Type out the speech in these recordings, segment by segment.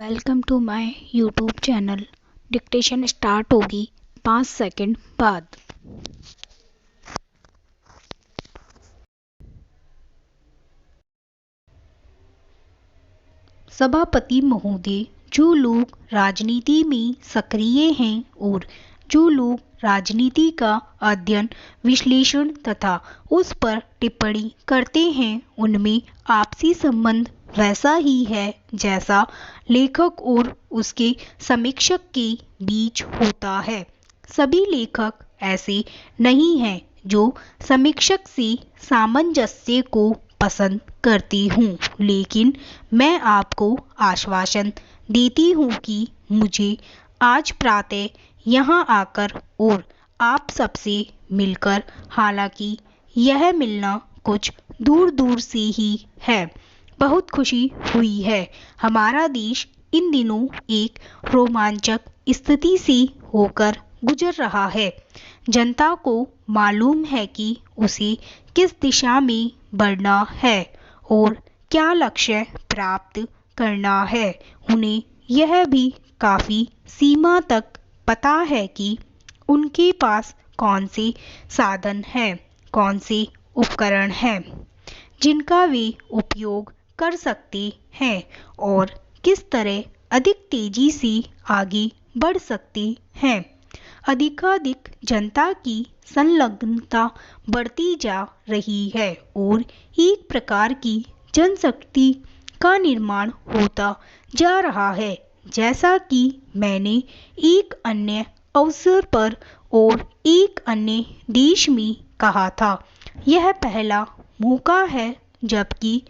Welcome to my YouTube channel. Dictation start होगी 5 second बाद। सभापति महोदय, जो लोग राजनीति में सक्रिय हैं और जो लोग राजनीति का अध्ययन, विश्लेषण तथा उस पर टिप्पणी करते हैं, उनमें आपसी संबंध वैसा ही है जैसा लेखक और उसके समीक्षक के बीच होता है। सभी लेखक ऐसे नहीं हैं जो समीक्षक से सामंजस्य को पसंद करती हूँ, लेकिन मैं आपको आश्वासन देती हूँ कि मुझे आज प्रातः यहाँ आकर और आप सबसे मिलकर, हालांकि यह मिलना कुछ दूर दूर से ही है, बहुत खुशी हुई है। हमारा देश इन दिनों एक रोमांचक स्थिति से होकर गुजर रहा है। जनता को मालूम है कि उसे किस दिशा में बढ़ना है और क्या लक्ष्य प्राप्त करना है। उन्हें यह भी काफी सीमा तक पता है कि उनके पास कौन से साधन हैं, कौन से उपकरण हैं जिनका वे उपयोग कर सकते हैं और किस तरह अधिक तेजी से आगे बढ़ सकते हैं। अधिकाधिक जनता की संलग्नता बढ़ती जा रही है और एक प्रकार की जनशक्ति का निर्माण होता जा रहा है, जैसा कि मैंने एक अन्य अवसर पर और एक अन्य देश में कहा था। यह पहला मौका है जबकि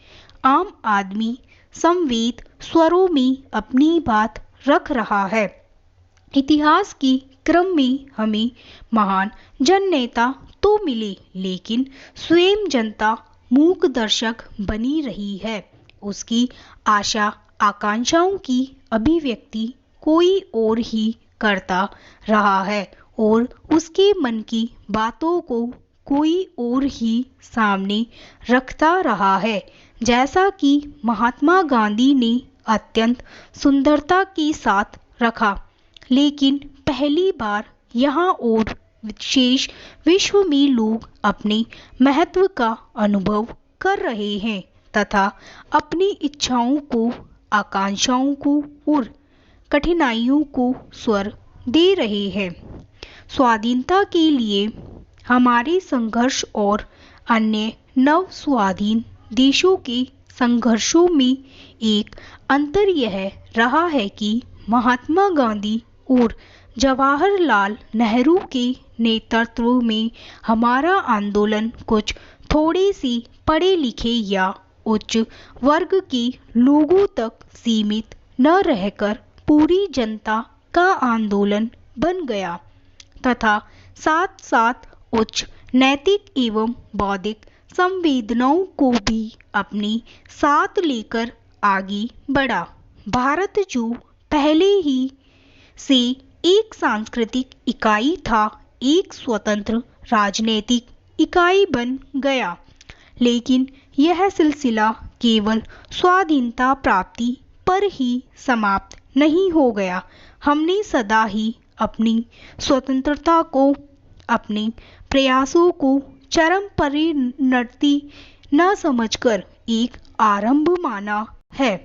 आम आदमी संवेद स्वरों में अपनी बात रख रहा है। इतिहास के क्रम में हमें महान जननेता तो मिले, लेकिन स्वयं जनता मूक दर्शक बनी रही है। उसकी आशा आकांक्षाओं की अभिव्यक्ति कोई और ही करता रहा है और उसके मन की बातों को कोई और ही सामने रखता रहा है। जैसा कि महात्मा गांधी ने अत्यंत सुंदरता के साथ रखा, लेकिन पहली बार यहाँ और विशेष विश्व में लोग अपने महत्व का अनुभव कर रहे हैं तथा अपनी इच्छाओं को, आकांक्षाओं को और कठिनाइयों को स्वर दे रहे हैं। स्वाधीनता के लिए हमारे संघर्ष और अन्य नव स्वाधीन देशों के संघर्षों में एक अंतर यह रहा है कि महात्मा गांधी और जवाहरलाल नेहरू के नेतृत्व में हमारा आंदोलन कुछ थोड़े से पढ़े लिखे या उच्च वर्ग के लोगों तक सीमित न रहकर पूरी जनता का आंदोलन बन गया तथा साथ साथ उच्च नैतिक एवं बौद्धिक संवेदनाओं को भी अपने साथ लेकर आगे बढ़ा। भारत जो पहले ही से एक सांस्कृतिक इकाई था, एक स्वतंत्र राजनीतिक इकाई बन गया, लेकिन यह सिलसिला केवल स्वाधीनता प्राप्ति पर ही समाप्त नहीं हो गया। हमने सदा ही अपनी स्वतंत्रता को, अपने प्रयासों को चरम परिणति न समझकर एक आरंभ माना है,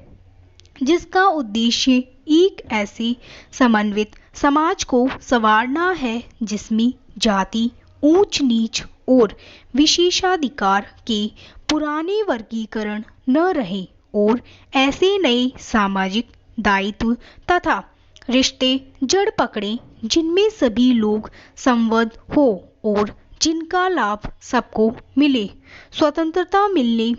जिसका उद्देश्य एक ऐसे समन्वित समाज को संवारना है जिसमें जाति, ऊंच नीच और विशेषाधिकार के पुराने वर्गीकरण न रहे और ऐसे नए सामाजिक दायित्व तथा रिश्ते जड़ पकड़े जिनमें सभी लोग संबद्ध हो और जिनका लाभ सबको मिले। स्वतंत्रता मिलने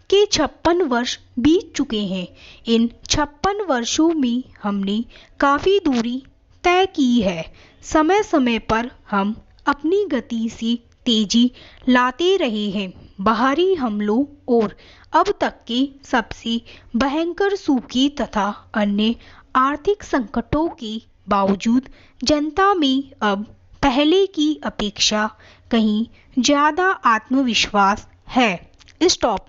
के 56 वर्ष बीत चुके हैं। इन 56 वर्षों में हमने काफी दूरी तय की है। समय समय पर हम अपनी गति से तेजी लाते रहे हैं। बाहरी हमलों और अब तक के सबसे भयंकर सूखे तथा अन्य आर्थिक संकटों के बावजूद जनता में अब पहले की अपेक्षा कहीं ज्यादा आत्मविश्वास है। स्टॉप।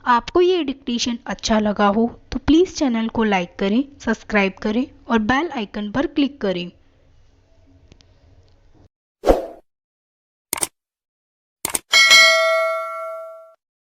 आपको ये डिक्टेशन अच्छा लगा हो तो प्लीज़ चैनल को लाइक करें, सब्सक्राइब करें और बेल आइकन पर क्लिक करें।